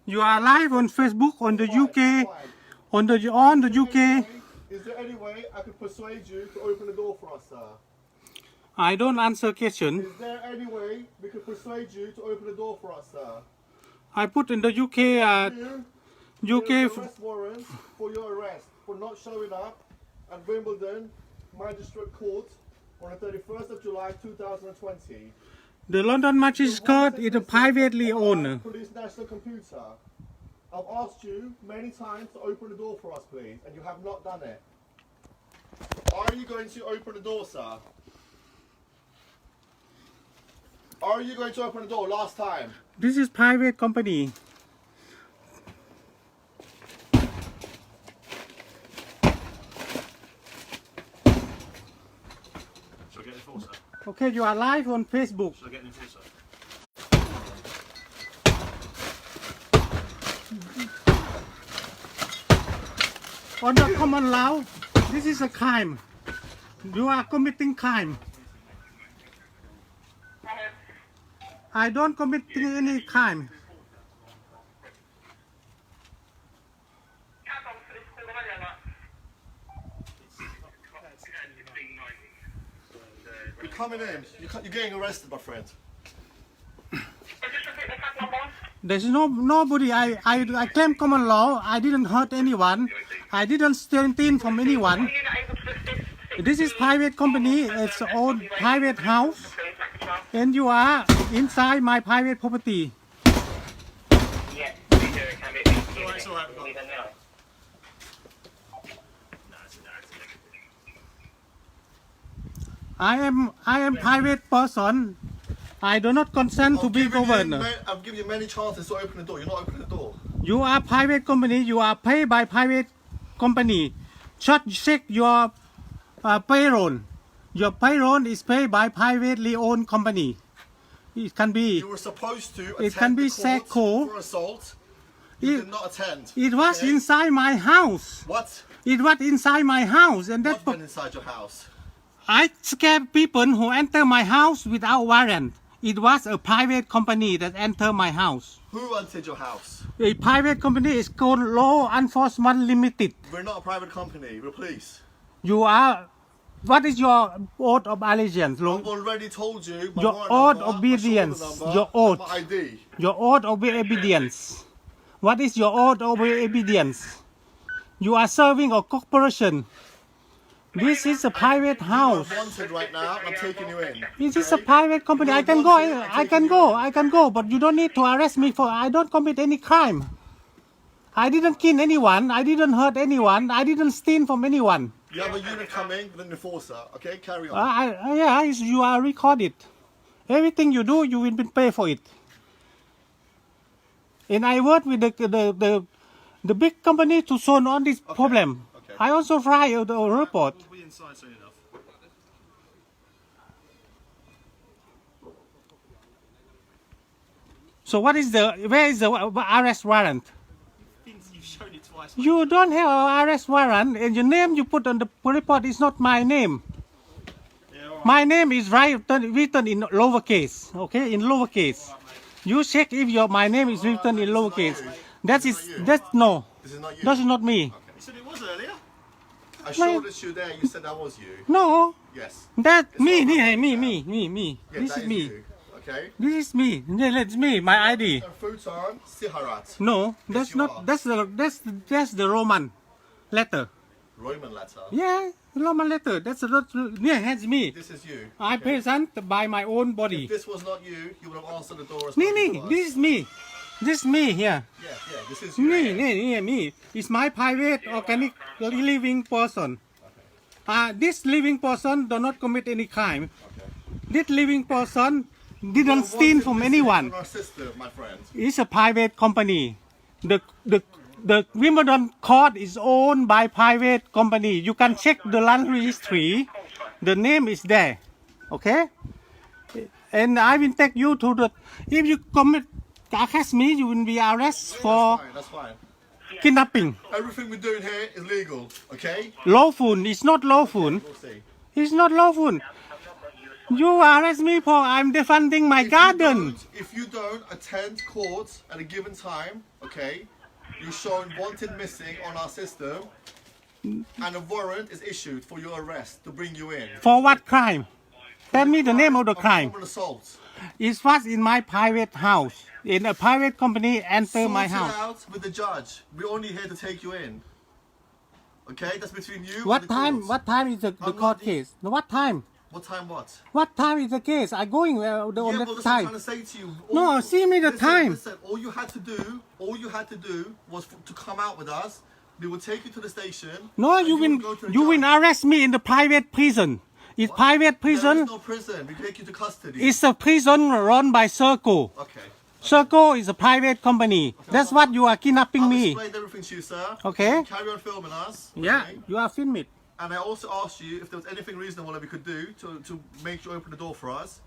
You are live on Facebook on the UK, on the UK. Is there any way I could persuade you to open the door for us, sir? I don't answer question. Is there any way we could persuade you to open the door for us, sir? I put in the UK, UK. Arrest warrant for your arrest for not showing up at Wimbledon Magistrate Court on the 31st of July 2020. The London Magistrate Court is a privately owned. Police National Computer. I've asked you many times to open the door for us, please, and you have not done it. Are you going to open the door, sir? Are you going to open the door last time? This is private company. Shall I get an enforcer? Okay, you are live on Facebook. Shall I get an enforcer? On the common law, this is a crime. You are committing crime. I don't commit any crime. You're coming in. You're getting arrested, my friend. There's nobody. I claim common law. I didn't hurt anyone. I didn't steal from anyone. This is private company. It's own private house, and you are inside my private property. It's all right. I am private person. I do not consent to be governed. I've given you many chances to open the door. You're not opening the door. You are private company. You are paid by private company. Check your payroll. Your payroll is paid by privately owned company. It can be. You were supposed to It can attend be the court Serco. for assault. You did not attend. It was okay? inside my house. What? It was inside my house, and that What went inside your house? I scare people who enter my house without warrant. It was a private company that entered my house. Who entered your house? A private company is called Law Enforcement Limited. We're not a private company. We're police. You are. What is your oath of allegiance? I've already told you. My Your warrant oath number, of obedience. my shoulder number, Your oath. My ID. Your oath of obedience. What is your oath of obedience? You are serving a corporation. This is a private house. You are wanted right now. I'm taking you in. This is a private company. I can go. I can go. But you don't need to arrest me for. I don't commit any crime. I didn't kill anyone. I didn't hurt anyone. I didn't steal from anyone. You have a unit coming with an enforcer. Okay, carry on. Yeah, you are recorded. Everything you do, you will be paid for it. And I work with the big company to solve all this problem. Okay. I also write a report. We'll be inside soon enough. So where is the arrest warrant? You've shown it twice. You don't have an arrest warrant, and your name you put on the report is not my name. Yeah, all right. My name is written in lowercase, okay, in lowercase. You check if my name is written in lowercase. That's no. This is not you. That's not me. You said it was earlier. I showed it to you there. You said that was you. No, Yes. that It's me. not This Yeah, that is me. You. Okay. This is me. Yeah, that's me. My ID. Phouthone Siharat. No, that's Yes, you not. are. That's the Roman letter. Roman letter. Yeah, Roman letter. That's that's me. This is you. I present by my own body. If this was not you, you would have answered the door as Me. This is me. This is me here. Yeah, this is you. Me. It's my private organic living person. This living person do not commit any crime. Okay. This living person didn't steal from anyone. Our sister, my friend. It's a private company. The Wimbledon court is owned by private company. You can check the land registry. The name is there. Okay? And I will take you to the. If you commit arrest me, you will be arrested for That's fine. kidnapping. Everything we're doing here is legal. Okay. Lawful. It's not lawful. We'll see. It's not lawful. You arrest me for I'm defending my garden. If you don't attend court at a given time, okay, you're shown wanted missing on our system, and a warrant is issued for your arrest to bring you in. For what crime? Tell me the name of the crime. Common assault. It was in my private house. In a private company enter my Sort it house. out with the judge. We're only here to take you in. Okay, that's between you. What and the time? court. What time is the I'm court not the- case? What time? What time? What? What time is the case? I going on Yeah, the but that's what I'm time. trying to say to you. No, see me the time. Listen, all you had to do was to come out with us. We will take you to the station. No, and you will will go to the you will judge. arrest me in the private prison. It's private There prison. is no prison. We take you to custody. It's a prison run by Serco. Okay. Serco is a private company. That's what you are kidnapping I'll me. explain everything to you, sir. Okay. Carry on filming us. Yeah, okay? you are filming. And I also asked you if there was anything reasonable that we could do to make you open the door for us.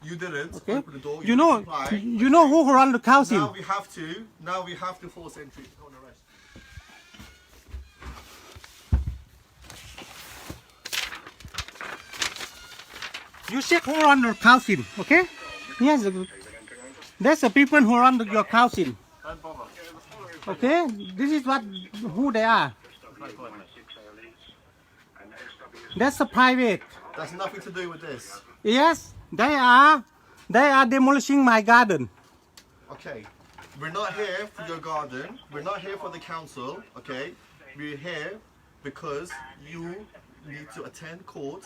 You didn't Okay. open the door. You know, didn't comply. you know who run the council. Now we have to force entry on arrest. You check who run the council, okay? Yes, that's the people who run your council. Don't bother. Okay, this is what who they are. That's a private. That's nothing to do with this. Yes, they are demolishing my garden. Okay. We're not here for your garden. We're not here for the council. Okay. We're here because you need to attend court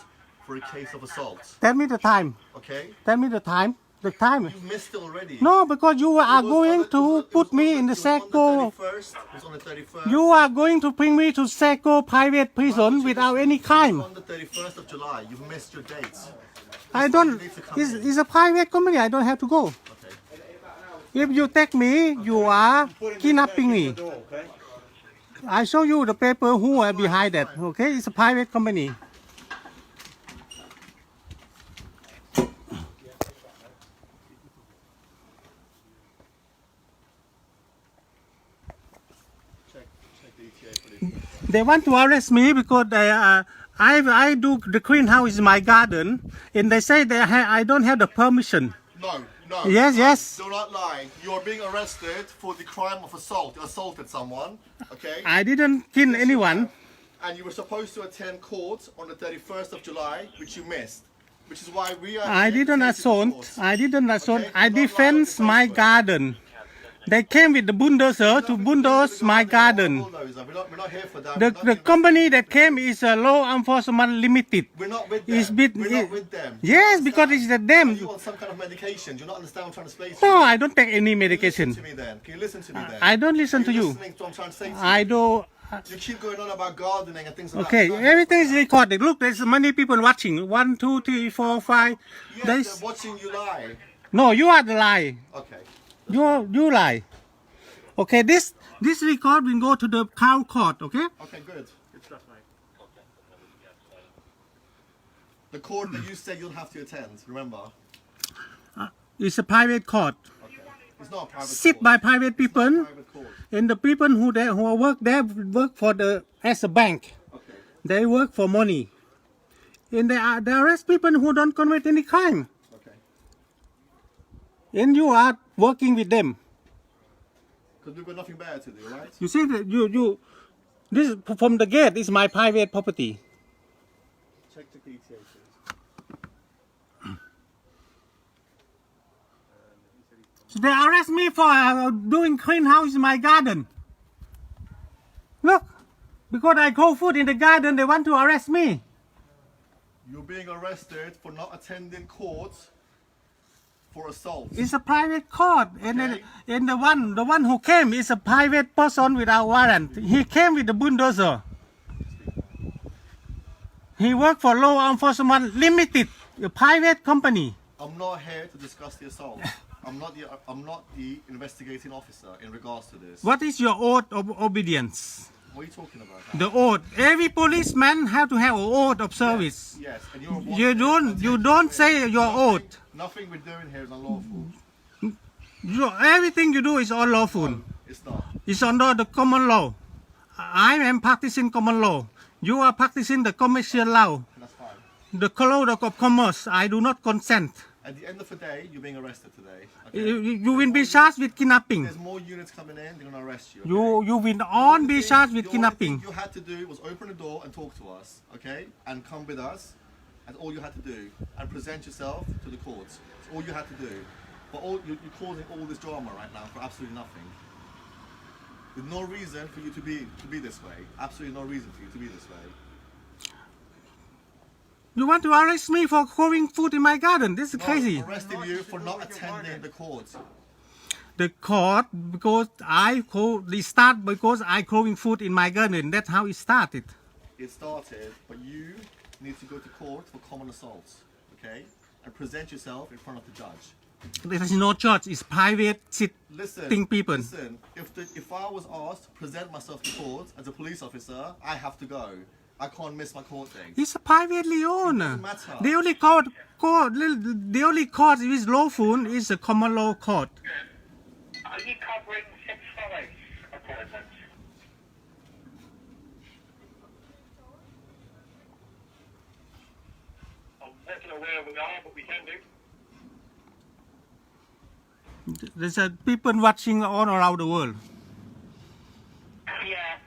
for a case of assault. Tell me the time. Okay. Tell me the time. The time. You missed it already. No, because you are It was going on the- it to was- it put was me on in the it was on Serco. 31st. It was on the 31st. You are going to bring me to Serco private prison without any crime. On the 31st of July. You've missed your dates. I don't. You need to come in. It's a private company. I don't have to go. Okay. If you take me, you are kidnapping me. I show you the paper who are behind that. Okay, it's a private company. Check the ETA for this. They want to arrest me because I do the greenhouse in my garden, and they say I don't have the permission. No. Yes, yes. Do not lie. You are being arrested for the crime of assault. You assaulted someone. Okay. I didn't kill anyone. And you were supposed to attend court on the 31st of July, which you missed. Which is why we are. I here to didn't take you to assault. court. I didn't assault. Okay, I do not lie on defend the my Facebook. garden. They came with the bulldozer to bulldoze my garden. We're not here for that. The company that came is Law Enforcement Limited. We're not with It's them. bit- We're not with them. Yes, because it's them. You on some kind of medication. Do you not understand what I'm trying to explain to No, you? I don't take any Can you medication. listen to me then? Can you listen to me then? I don't listen to Are you you. listening to what I'm trying to say to you? I do. You keep going on about gardening and things like Okay, that. everything is recorded. Look, there's many people watching. 1, 2, 3, 4, 5. Yes, There's they're watching you lie. no. You are the lie. Okay. You lie. Okay, this record will go to the crown court. Okay. Okay, good. Good stuff, mate. The court that you said you'll have to attend, remember? It's a private court. Okay. It's not a private Sit court. by private people, Private court. and the people who work there work for as a bank. Okay. They work for money, and they arrest people who don't commit any crime, Okay. and you are working with them. Because we've got nothing better to do, right? You see that this from the gate is my private property. Check the ETA, please. So they arrest me for doing greenhouse in my garden. Look, because I grow food in the garden, they want to arrest me. You're being arrested for not attending court for assault. It's a private court, and Okay. and the one who came is a private person without warrant. He came with the bulldozer. He worked for Law Enforcement Limited, a private company. I'm not here to discuss the assault. I'm not the investigating officer in regards to this. What is your oath of obedience? What are you talking about? The oath. Every policeman have to have an oath of service. Yes, and you're You don't say your oath. Nothing we're doing here is unlawful. Everything you do is unlawful. It's not. It's under the common law. I am practicing common law. You are practicing the commercial law. That's fine. the code of commerce. I do not consent. At the end of the day, you're being arrested today. You will be charged with kidnapping. There's more units coming in, they're gonna arrest you. You will all be charged with The only thing kidnapping. you had to do was open the door and talk to us, okay? And come with us. That's all you had to do. And present yourself to the courts. That's all you had to do. But you're causing all this drama right now for absolutely nothing. With no reason for you to be this way. Absolutely no reason for you to be this way. You want to arrest me for growing food in my garden? This is crazy. No, arresting you for not attending the court. The court, because they start because I growing food in my garden. That's how it started. It started, but you need to go to court for common assault, okay? And present yourself in front of the judge. There is no judge. It's private sitting people. Listen. If I was asked to present myself to court as a police officer, I have to go. I can't miss my court date. It's privately owned. It doesn't matter. The only court is lawful is a common law court. Are you covering 6-5 appointments? I'm not aware we are, but we can do. There's people watching all around the world. Yeah,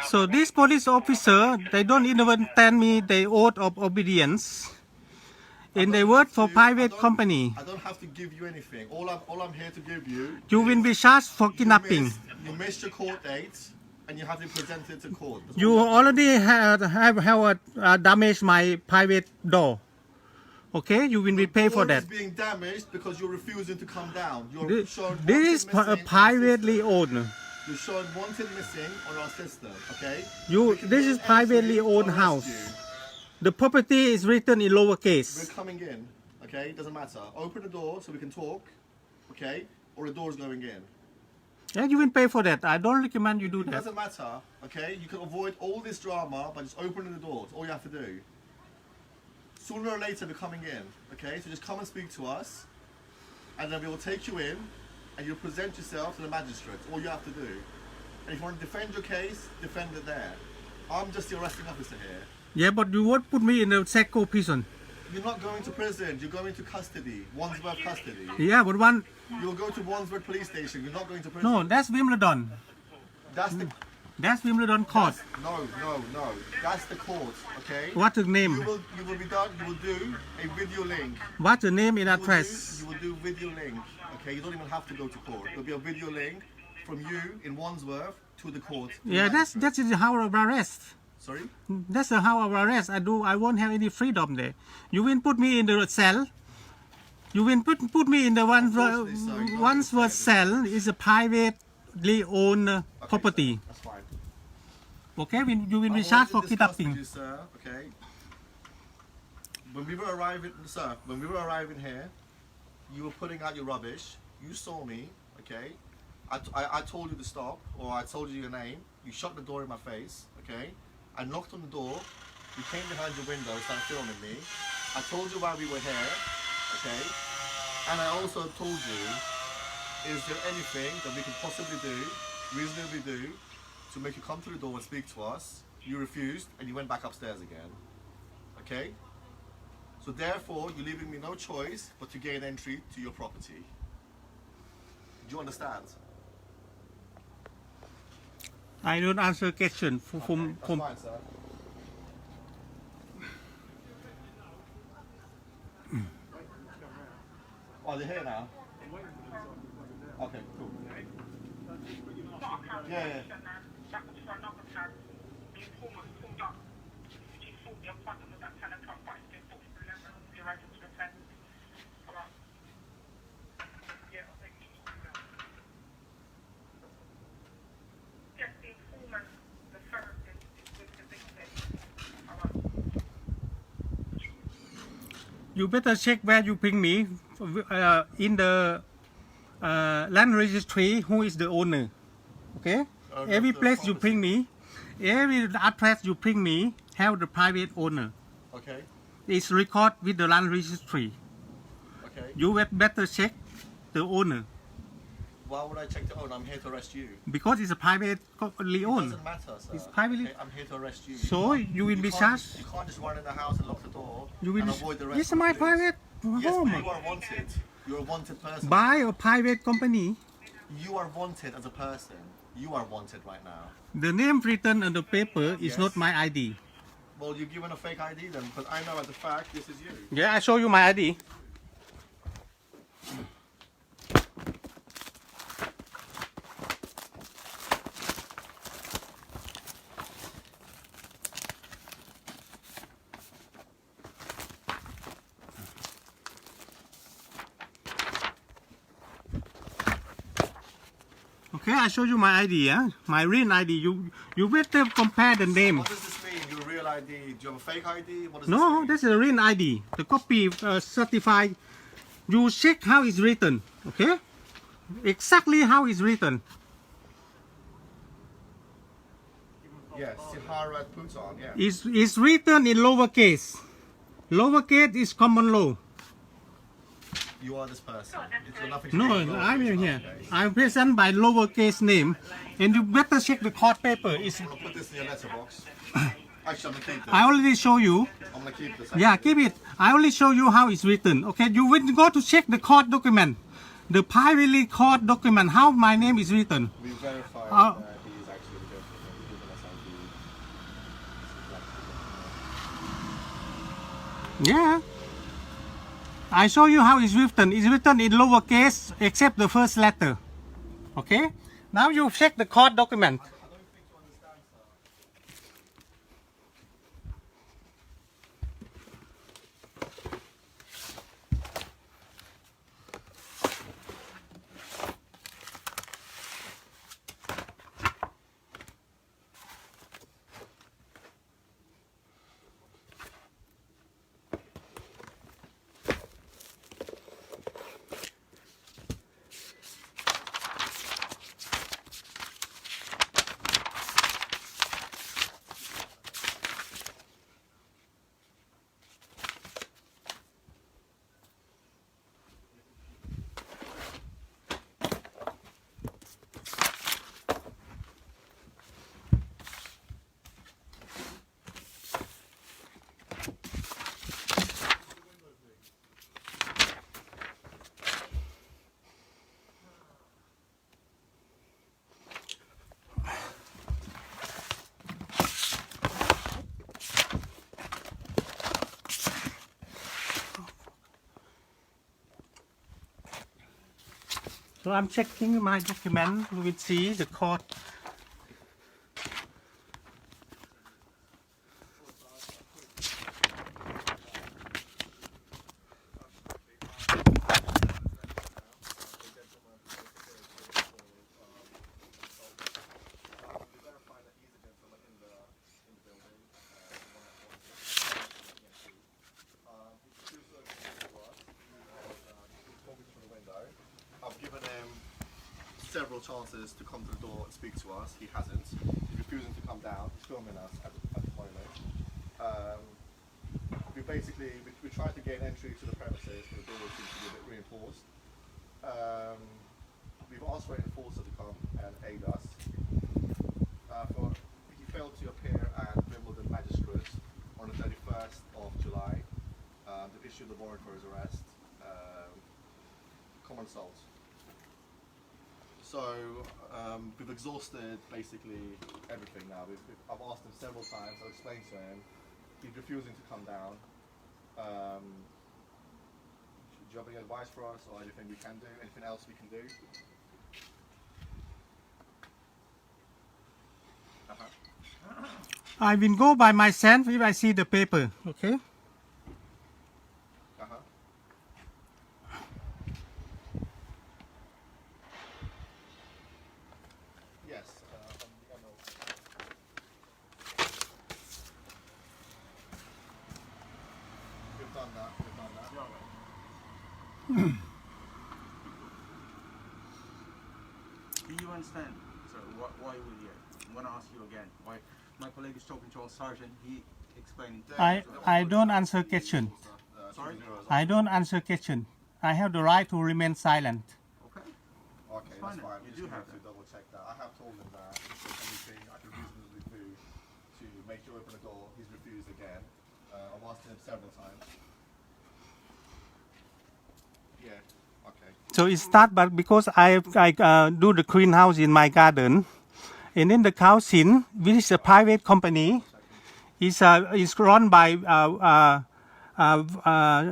So this police officer, they don't even tell me the oath of obedience. And they work for private company. I don't have to give you anything. All I'm here to give you. You will be charged for kidnapping. You missed your court date, and you have to present it to court. That's You all already have damaged my private door. Okay, you will be paid for that. It's being damaged because you're refusing to come down. You're showing This is wanted missing privately on our owned. system. You're showing wanted missing on our system. Okay. This is privately owned house. The property is written in We're lowercase. coming in. Okay. Doesn't matter. Open the door so we can talk. Okay. Or the door's going in. Yeah, you will pay for that. I don't recommend you do It that. doesn't matter. Okay. You can avoid all this drama by just opening the door. That's all you have to do. Sooner or later, they're coming in. Okay. So just come and speak to us, and then we will take you in, and you'll present yourself to the magistrate. That's all you have to do. And if you want to defend your case, defend it there. I'm just the arresting officer here. Yeah, but you won't put me in the Serco prison. You're not going to prison. You're going to custody, Wandsworth custody. Yeah, but one. You'll go to Wandsworth police station. You're not going to prison. No, that's Wimbledon. That's the. That's Wimbledon court. No. That's the court. Okay. What's the name? You will be done. You will do a video link. What's the name and You will address? do video link. Okay. You don't even have to go to court. There'll be a video link from you in Wandsworth to the court. to the Yeah, magistrate. that's the house of arrest. Sorry. That's the house of arrest. I won't have any freedom there. You will put me in the cell. You will put me in the Unfortunately, sir, you don't Wandsworth cell. Is a privately owned Okay, property. sir, that's fine. Okay, you will I be wanted charged to for discuss with kidnapping. you, sir, okay? When we were arriving here, you were putting out your rubbish. You saw me, okay? I told you to stop, or I told you your name. You shut the door in my face, okay? I knocked on the door. You came behind your window, started filming me. I told you why we were here, okay? And I also told you, is there anything that we can possibly do, reasonably do, to make you come to the door and speak to us? You refused, and you went back upstairs again, okay? So therefore, you're leaving me no choice but to gain entry to your property. Do you understand? I don't answer question That's fine, sir. Oh, they're here now? Okay, cool. Yeah. That was for another time. The informant pulled up. She thought the appointment was at 10 o'clock, but it's been booked for 11. You're ready to defend. Alright. Yeah, I think you should do that. Yes, the informant, the therapist, is with the victim. Alright. You better check where you bring me in the land registry. Who is the owner? Okay. Every the place you pharmacy. bring me, every address you bring me, have the private owner. Okay, It's record with the land registry. okay. You better check the owner. Why would I check the owner? I'm here to arrest you. Because it's a privately It owned. doesn't matter, sir. It's privately- Okay, I'm here to arrest you. So you will be can't charged. just- You can't just run in the house and lock the door You will. and avoid the rest. It's of the my police. private Yes, home. but you are wanted. You're a wanted person. By a private company. You are wanted as a person. You are wanted right now. The name written on the paper is Yes. not my ID. Well, you've given a fake ID then, because I know as a fact this is you. Yeah, I show you my ID. Okay, I show you my ID, yeah? My real ID. You better compare the name. What does this mean? Your real ID? Do you have a fake ID? What does this No, mean? this is a real ID. The copy certified. You check how it's written, okay? Exactly how it's written. Yes, Sihara Phouthone, yeah. It's written in lowercase. Lowercase is common law. You are this person. It's got nothing to No, do with I'm your here. case. I'm present by lowercase name, and you better check the court paper. It's, I'm gonna put this in your letterbox. Actually, I'm gonna keep this. I already show you. I'm gonna keep this. Yeah, actually. keep it. I only show you how it's written. Okay, you will go to check the court document, the privately court document. How my name is written. We verified Uh, that he is actually the gentleman. He's given us ID. Yeah. I show you how it's written. It's written in lowercase except the first letter. Okay? Now you check the court document. So I'm checking my document. You will see the court. I've given him several chances to come to the door and speak to us. He hasn't. He's refusing to come down. He's filming us at the moment. We tried to gain entry to the premises, but the door seems to be a bit reinforced. We've asked for an enforcer to come and aid us. He failed to appear at Wimbledon Magistrates on the 31st of July. They've issued the warrant for his arrest. Common assault. So we've exhausted basically everything now. I've asked him several times. I've explained to him. He's refusing to come down. Do you have any advice for us or anything we can do? Anything else we can do? I will go by myself if I see the paper. Okay? Yes. We've done that. Do you understand? So why were you? I'm going to ask you again. Why? My colleague is talking to our sergeant. He explained. I don't answer question. Sorry. I don't answer question. I have the right to remain silent. Okay. Okay, It's that's fine. fine. You We do just have have to that. double check that. I have told him that if there's anything I can reasonably do to make you open the door, he's refused again. I've asked him several times. Yeah, okay. So it start, but because I do the greenhouse in my garden, and then the housing, which is a private company, is run by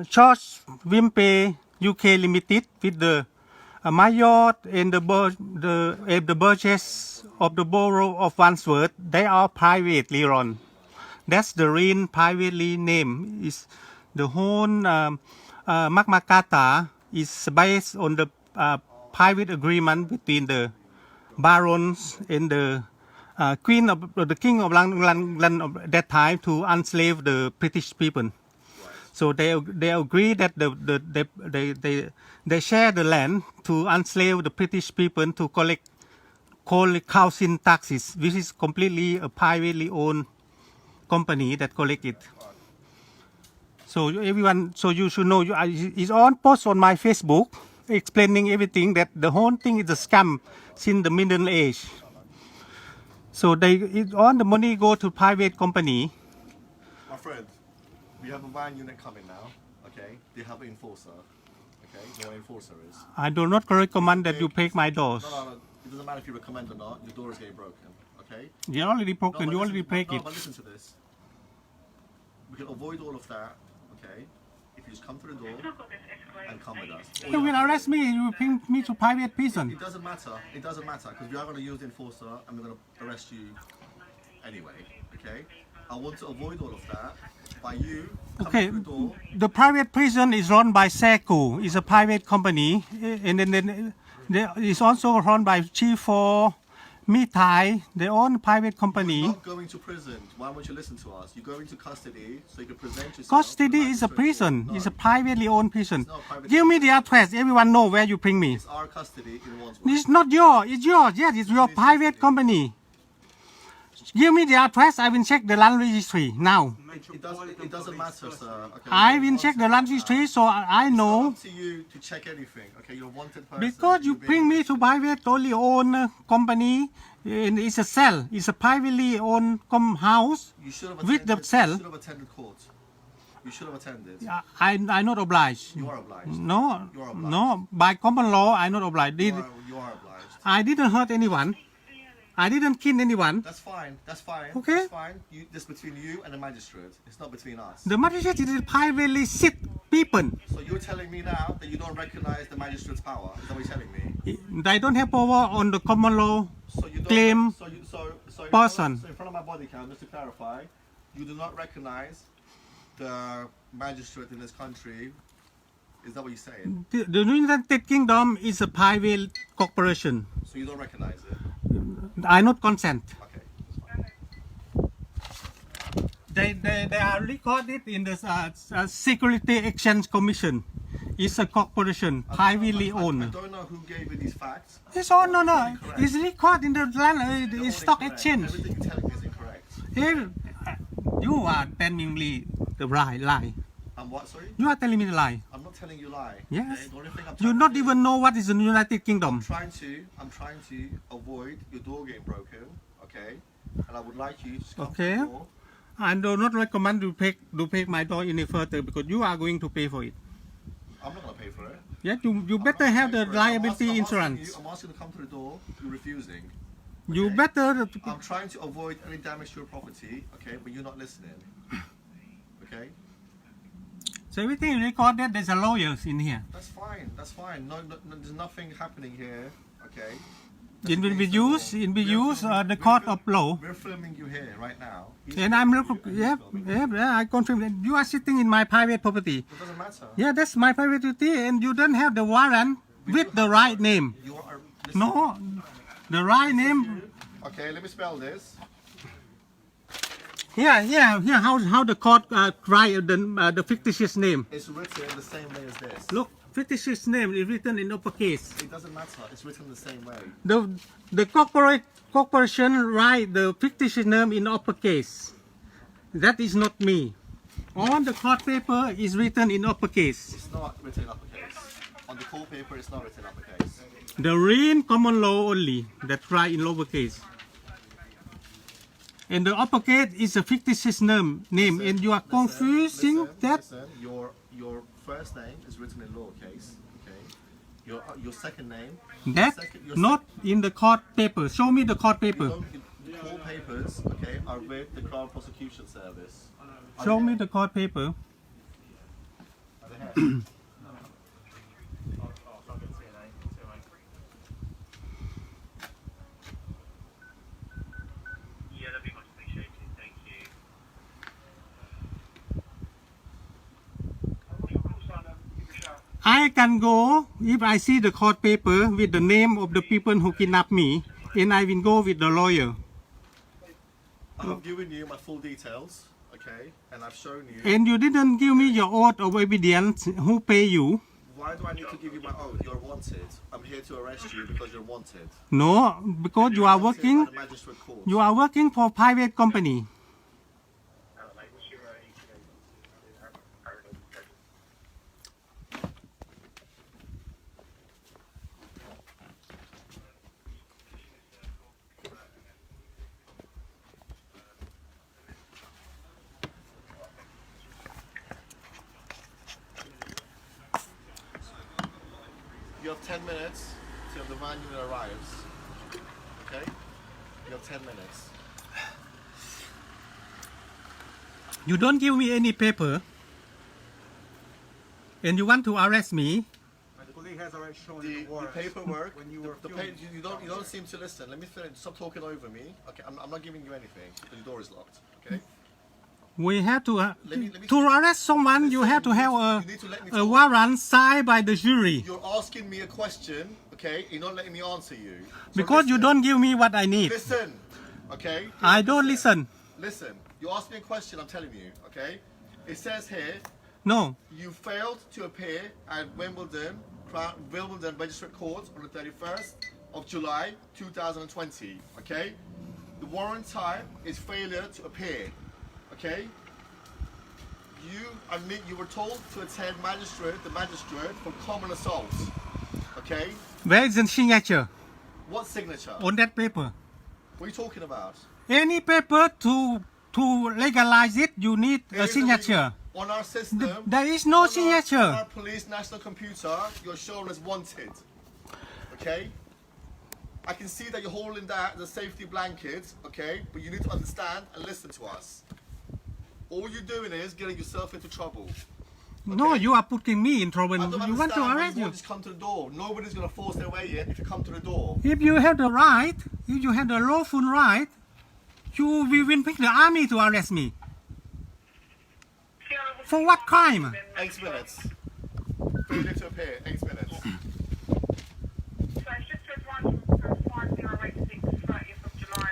George Wimpe UK Limited with the Mayor and the Burgess of the Borough of Wandsworth. They are privately run. That's the real privately name. Is the whole Magna Carta is based on the private agreement between the barons and the Queen of the King of London of that time to enslave the British people. So they agree that they share the land to enslave the British people to collect housing taxes, which is completely a privately owned company that collect it. So everyone, so you should know. It's on post on my Facebook explaining everything that the whole thing is a scam since the Middle Age. So all the money go to private company. My friend, we have a van unit coming now, okay? They have an enforcer, okay? You know what an enforcer is? I do not recommend that you break my doors. No. It doesn't matter if you recommend or not, your door is getting broken, okay? You already broken. but You already listen- break no, it. but listen to this. We can avoid all of that, okay? If you just come through the door and come with us. All You you will have to arrest me. You will bring me to private prison. It doesn't matter. It doesn't matter because we are going to use the enforcer and we're going to arrest you anyway. Okay. I want to avoid all of that by you coming Okay. through the door. The private prison is run by Serco. It's a private company, and then it's also run by Chief for Thai. They own private company. You're not going to prison. Why won't you listen to us? You go into custody so you can present yourself. Custody to the is a magistrate prison. court. It's No, a privately owned prison. It's not a private Give me the address. Everyone know where you bring me. It's our custody in Wandsworth. It's not yours. It's yours. Yes, it's your It is private custody. company. Give me the address. I will check the land registry now. It doesn't matter, sir. Okay, I you're will check the wanted land now. registry so I It's know. not up to you to check anything. Okay, you're a wanted person. Because you You're being bring me to arrested. private only owned company, and it's a cell. It's a privately owned house You should have with the attended, cell. You should have attended court. You should have attended. I not obliged. You are obliged. No, You are obliged. no. By common law, I not obliged. You are obliged. I didn't hurt anyone. I didn't kill anyone. That's fine. That's fine. Okay. That's fine. This between you and the magistrate. It's not between us. The magistrate is privately sit people. So you're telling me now that you don't recognize the magistrate's power? Is that what you're telling me? They don't have power on the common law. So you don't. Claim So in person. So in front of my body cam, just to clarify, you do not recognize the magistrate in this country. Is that what you're saying? The United Kingdom is a private corporation. So you don't recognize it? I not consent. Okay. They are recorded in the Security Exchange Commission. It's a corporation, privately I owned. don't know who gave you these facts. It's all no. Incorrect. It's recorded in the land, They're all stock incorrect. exchange. Everything you're telling me is incorrect. Here, you are telling me the lie. I'm what? Sorry? You are telling me the lie. I'm not telling you lie. Yes. Okay? The only thing I'm You trying not to do- even know what is the United Kingdom. I'm trying to avoid your door getting broken, okay? And I would like you to come Okay. to the door. I do not recommend to pay my door any further because you are going to pay for it. I'm not gonna pay for it. Yeah, you I'm better not have gonna the pay for it. liability I'm insurance. I'm asking you to come to the door. You're refusing. You okay? better. I'm trying to avoid any damage to your property, okay? But you're not listening. Okay? So everything is recorded. There's a lawyers in here. That's fine. That's fine. No, there's nothing happening here, okay? It will be That's the used. law. It will be We're used filming- the we're court fil- of law. We're filming you here right now. He's And I'm filming you and he's filming. I confirm that you are sitting in my private property. It doesn't matter. Yeah, that's my private property, and you don't have the warrant with the right name. You are. Listen, No, the right name. Okay, let me spell this. Here. How the court write the fictitious name? It's written the same way as this. Look, fictitious name is written in uppercase. It doesn't matter. It's written the same way. The corporation write the fictitious name in uppercase. That is not me. On the court paper is written in uppercase. It's not written in uppercase. On the court paper, it's not written uppercase. The in common law only that write in lowercase. And the uppercase is a fictitious name, and you are confusing that. Listen, your first name is written in lowercase. Okay. Your second name. That not in the court paper. Show me the court paper. The court papers, okay, are with the Crown Prosecution Service. Show me the court paper. Are they here? Yeah, that'd be much appreciated. Thank you. Of course, I'll give a shout. I can go if I see the court paper with the name of the people who kidnapped me, and I will go with the lawyer. I've given you my full details, okay, and I've shown you. And you didn't give me your oath of evidence. Who pay you? Why do I need to give you my oath? You're wanted. I'm here to arrest you because you're wanted. No, because you are You're wanted working. by the magistrate court. You are working for private company. You have 10 minutes till the van unit arrives. Okay? You have 10 minutes. You don't give me any paper, and you want to arrest me. The police has already shown The warrant paperwork, when you were you don't seem to listen. Let me finish. Stop talking over me. Okay, I'm not giving you anything. The door is locked. Okay? We have to Let me- to arrest someone. You Listen, have to have you need to let me a talk. warrant signed by the jury. You're asking me a question, okay? You're not letting me answer you. So Because you listen. don't give me what I need. Listen, okay? I don't listen. Listen, you asked me a question, I'm telling you, okay? It says here, No. you failed to appear at Wimbledon Magistrate Court on the 31st of July 2020, okay? The warrant time is failure to appear, okay? You were told to attend the magistrate for common assault, okay? Where is the signature What signature? on that paper? What are you talking about? Any paper to legalize it, you need There a is signature. On our system, There is no on signature. our police national computer, you're shown as wanted. Okay? I can see that you're holding that as a safety blanket, okay? But you need to understand and listen to us. All you're doing is getting yourself into trouble. No, you are putting me in trouble. I don't You want to understand why arrest you you. won't just come to the door. Nobody's gonna force their way in if you come to the door. If you have the right, if you have the lawful right, you will pick the army to arrest me. For what crime? 8 minutes. Failure to appear. 8 minutes. So it's just to advise you for 5086, 30th of July,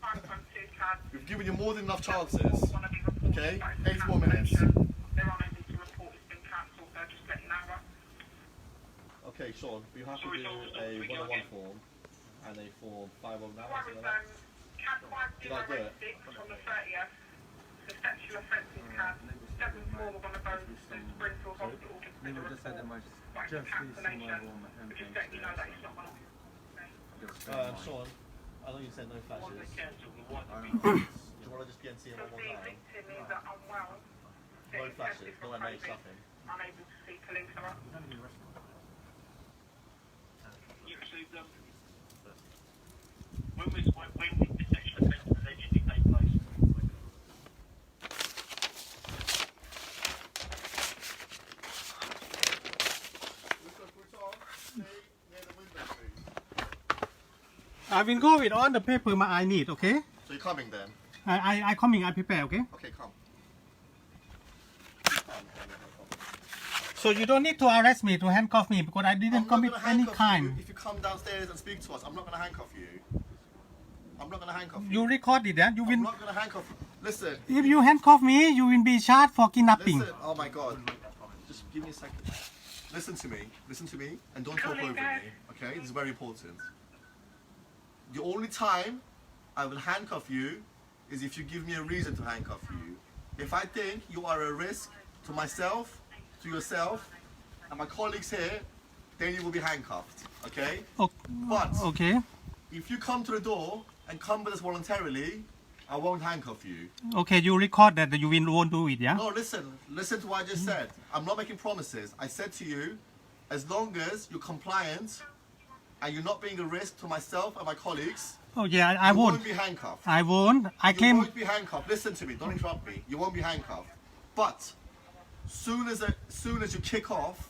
5.2 cab. We've given you more than enough chances. Want to be reported Okay? that it's 8 more minutes. cancellation. They're unable to report it's been cancelled, so just let you know, right? Okay, Sean, we have to do a 101 form and a form 509. What something was like that. cab Did I do it? 5086 on the 30th, the sexual offences cab, 7th floor of one of those, the Springfield Hospital, just made a report, like cancellation, but just letting you know that it's not going to. Sean, I know you said no flashes. Do you want to just get and see him So one more the time? victim is unwell. No flashes, no MH, nothing. Unable to see police, alright? You received them. When was the sexual offence allegedly take place? I will go with all the paper I need, okay? So you're coming then? I coming, I prepare, okay? Okay, come. So you don't need to arrest me, to handcuff me, because I I'm didn't not commit gonna any handcuff crime. you if you come downstairs and speak to us. I'm not going to handcuff you. I'm not going to handcuff you. You recorded that, you I'm will... not going to handcuff you. Listen. If you handcuff me, you will be charged for kidnapping. Listen. Oh my God. Just give me a second. Listen to me. Listen to me. And don't talk over me. Okay? This is very important. The only time I will handcuff you is if you give me a reason to handcuff you. If I think you are a risk to myself, to yourself, and my colleagues here, then you will be handcuffed. Okay? O- But okay. if you come to the door and come with us voluntarily, I won't handcuff you. Okay, you record that you won't do it, yeah? No, listen to what I just said. I'm not making promises. I said to you, as long as you're compliant and you're not being a risk to myself and my colleagues, Oh yeah, I you won't. won't be handcuffed. I won't. I You claim. won't be handcuffed. Listen to me. Don't interrupt me. You won't be handcuffed. But soon as you kick off,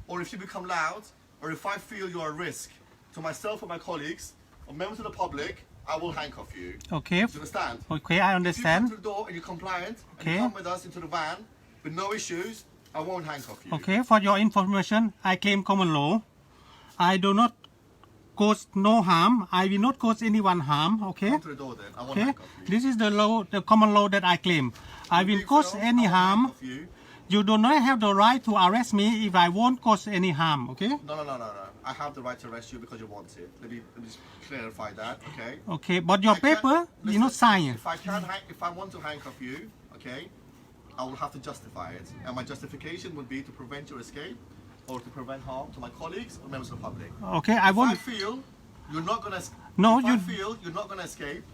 or if you become loud, or if I feel you're a risk to myself or my colleagues, or members of the public, I will handcuff you. Okay. Do you understand? Okay, I If you come understand. to the door and you're compliant, and Okay. you come with us into the van with no issues, I won't handcuff you. Okay, for your information, I claim common law. I do not cause no harm. I will not cause anyone harm. Okay. Come to the door then. I won't Okay. handcuff you. This is the law, the common law that I claim. I will If cause you any don't, I'll harm. handcuff you. You do not have the right to arrest me if I won't cause any harm. Okay. No. I have the right to arrest you because you want it. Let me just clarify that, okay? Okay, but your I can't- paper, you not listen, sign. If I want to handcuff you, okay, I will have to justify it, and my justification would be to prevent your escape, or to prevent harm to my colleagues or members of the public. Okay, I If I won't. feel you're not gonna, No, if I you- feel you're not gonna escape,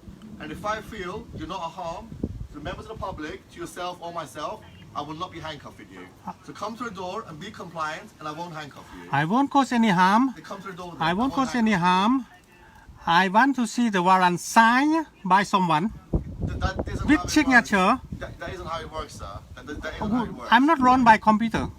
and if I feel you're not a harm to members of the public, to yourself or myself, I will not be handcuffing you. So come to the door and be compliant, and I won't handcuff you. I won't cause any harm. They come to the door. I then, won't cause any handcuff harm. I want to see the warrant signed by someone you. That isn't with how it signature. works. That isn't how it works, sir. That isn't how it works. I'm not run by computer.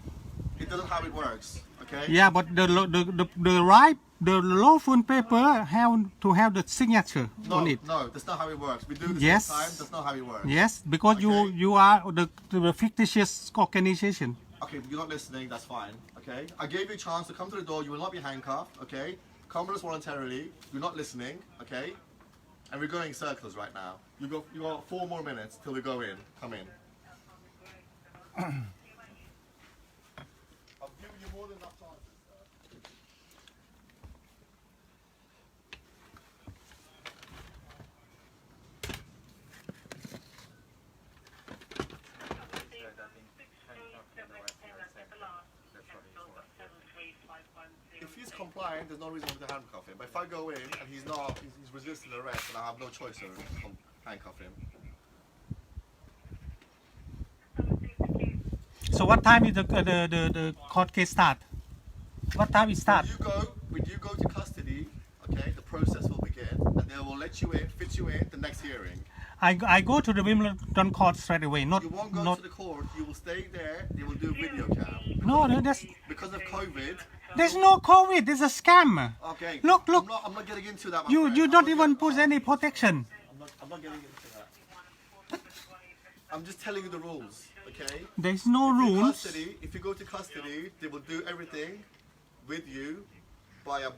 It doesn't how it works. Okay. Yeah, but the lawful paper have to have the signature No, on it. no, that's not how it works. We do this Yes. all the time. That's not how it works. Yes, because Okay. you are the fictitious organization. Okay, if you're not listening, that's fine. Okay. I gave you a chance to come to the door. You will not be handcuffed. Okay. Come with us voluntarily. You're not listening. Okay. And we're going in circles right now. You got 4 more minutes till we go in. Come in. I've given you more than enough chances, sir. If he's compliant, there's no reason for me to handcuff him. But if I go in and he's not, he's resisting arrest, and I have no choice to handcuff him. So what time is the court case start? What time it start? When you go to custody, okay, the process will begin, and they will let you in, fit you in the next hearing. I go to the Wimbledon court straight away. Not You won't go not. to the court. You will stay there. They will do video cam. No, Because of COVID. there's no COVID. It's a scam. Okay. Look. I'm not getting into that. My You friend. you I'm don't not even getting- put any protection. I'm not getting into that. I'm just telling you the rules, okay? There's no If you rules. if you go to custody, they will do everything with you by a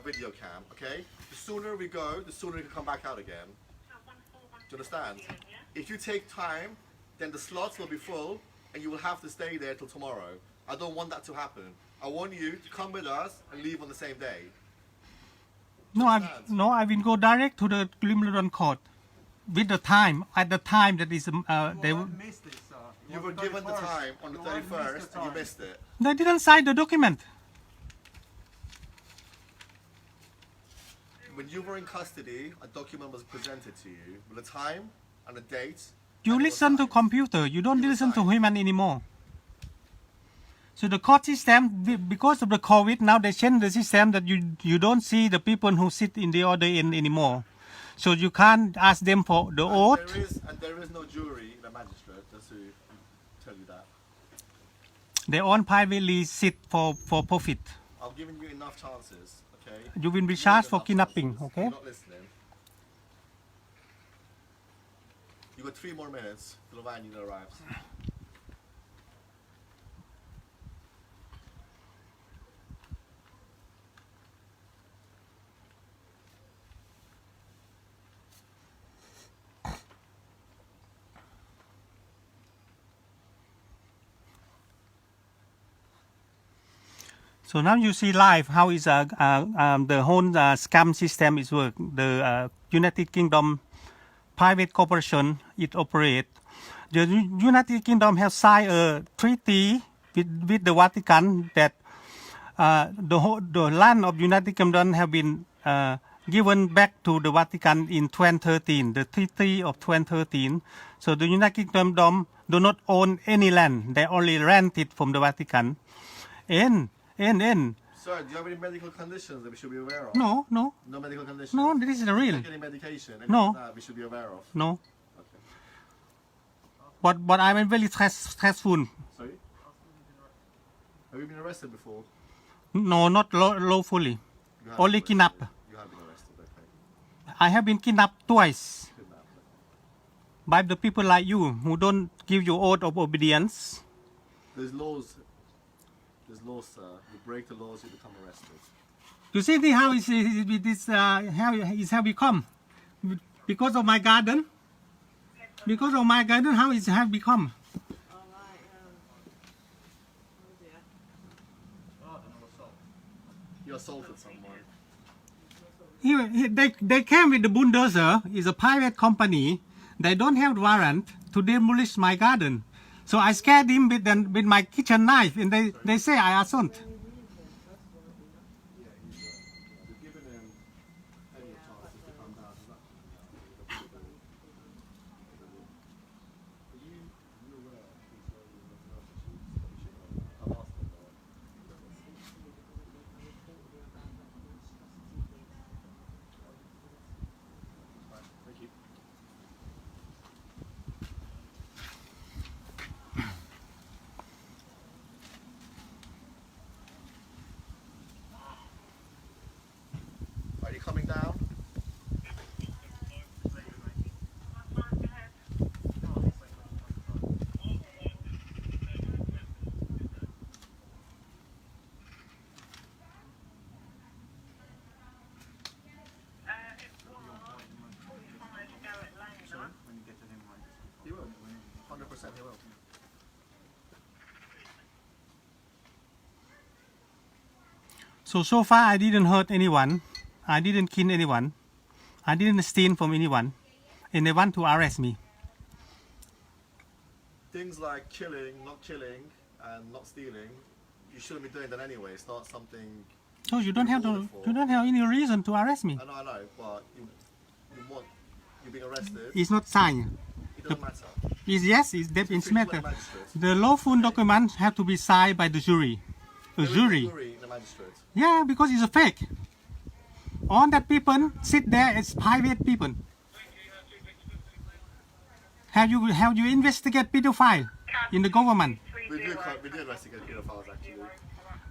video cam, okay? The sooner we go, the sooner we can come back out again. Do you understand? If you take time, then the slots will be full, and you will have to stay there till tomorrow. I don't want that to happen. I want you to come with us and leave on the same day. I will go direct to the Wimbledon court with the time at the time that is they missed it, sir. You were given the time on the 31st, and you missed it. they didn't sign the document. When you were in custody, a document was presented to you with a time and a date. You and it was listen to signed. computer. You don't It was listen to signed. human anymore. So the court system, because of the COVID, now they change the system that you don't see the people who sit in the other end anymore. So you can't ask them for the oath. There is no jury in a magistrate, just to tell you that. They own privately sit for profit. I've given you enough chances, okay? You will be More charged than for enough kidnapping, chances. okay? You're not listening. You got 3 more minutes till the van unit arrives. So now you see live how is the whole scam system is work. The United Kingdom private corporation it operate. The United Kingdom has signed a treaty with the Vatican that the land of United Kingdom have been given back to the Vatican in 2013, the Treaty of 2013. So the United Kingdom do not own any land; they only rent it from the Vatican. And Sir, do you have any medical conditions that we should be aware of? no, No medical conditions? no, this is the real. Take any medication? Anything No. like that we should be aware of? No, Okay. but I'm very stressful. Sorry? Have you been arrested before? No, not lawfully. You have Only been kidnapped. arrested. You have been arrested, okay. I have been kidnapped twice Kidnapped. by the people like you who don't give you oath of obedience. There's laws. There's laws, sir. You break the laws, you become arrested. You see how how we come? Because of my garden? Because of my garden, how it have become? You assaulted someone. They came with the bulldozer. It's a private company. They don't have warrant to demolish my garden. So I scared him with my kitchen knife, and they say I assault. You've given him plenty of chances to come down. I've asked him that. Right, thank you. Are you coming down? When you get to him, right? He will. 100% he will. So far I didn't hurt anyone. I didn't kill anyone. I didn't steal from anyone. And they want to arrest me. Things like killing, not killing, and not stealing, you shouldn't be doing that anyway. It's not something. So you don't have any reason to arrest me. I know, but you're being arrested. It's not signed. It doesn't matter. It's matter. Magistrate. The lawful documents have to be signed by the jury. A There is jury. jury in the magistrate. Yeah, because it's a fake. All that people sit there as private people. Have you investigate pedophile in the government? We do investigate pedophiles actually.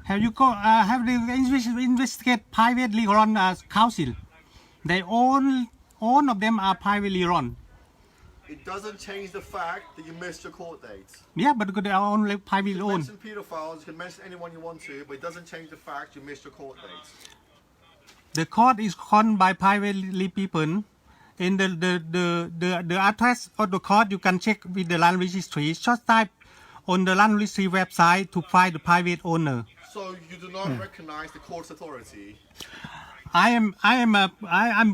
Have they investigate privately run council? They all of them are privately run. It doesn't change the fact that you missed your court date. Yeah, but they are only privately You can owned. mention pedophiles, you can mention anyone you want to, but it doesn't change the fact you missed your court date. The court is run by privately people. In the address of the court, you can check with the land registry. Just type on the land registry website to find the private owner. So you do not recognize the court's authority. I'm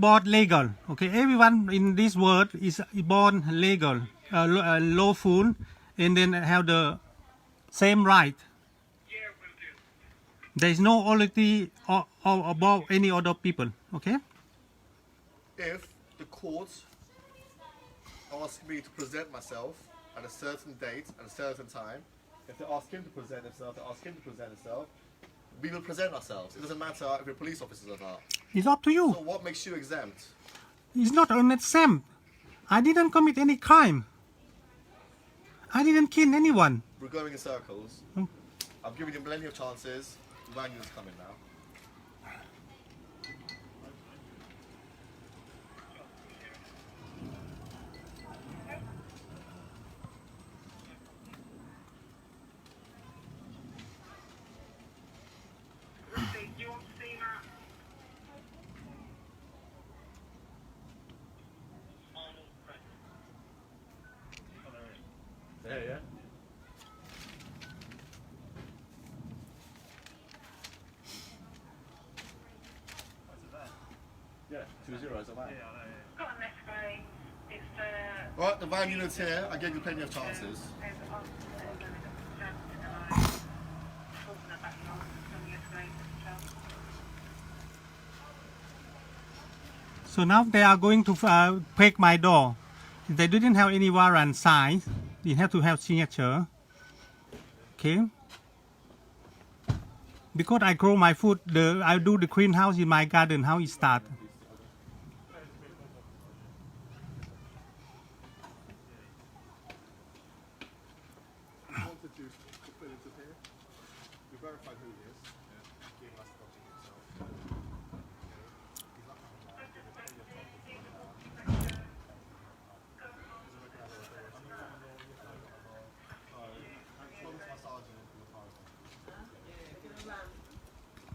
born legal. Okay, everyone in this world is born legal, lawful, and then have the same right. There is no authority above any other people. Okay. If the court asks me to present myself at a certain date at a certain time, if they ask him to present himself, they ask him to present himself, we will present ourselves. It doesn't matter if we're police officers or not. It's up to you. So what makes you exempt? It's not an exempt. I didn't commit any crime. I didn't kill anyone. We're going in circles. I've given you plenty of chances. Manuel's coming now. You want to see that? Yeah. Yeah, 2 zeros, am I? Got on this way. It's the. Right, the van unit's here. I gave you plenty of chances. There's So now they are going to break my door. They didn't have any warrant signed. They have to have signature. Okay. Because I grow my food, I do the greenhouse in my garden. How it start?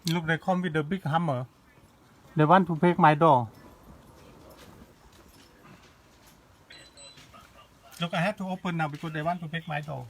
Look, they come with a big hammer. They want to break my door. Look, I have to open now because they want to break my door.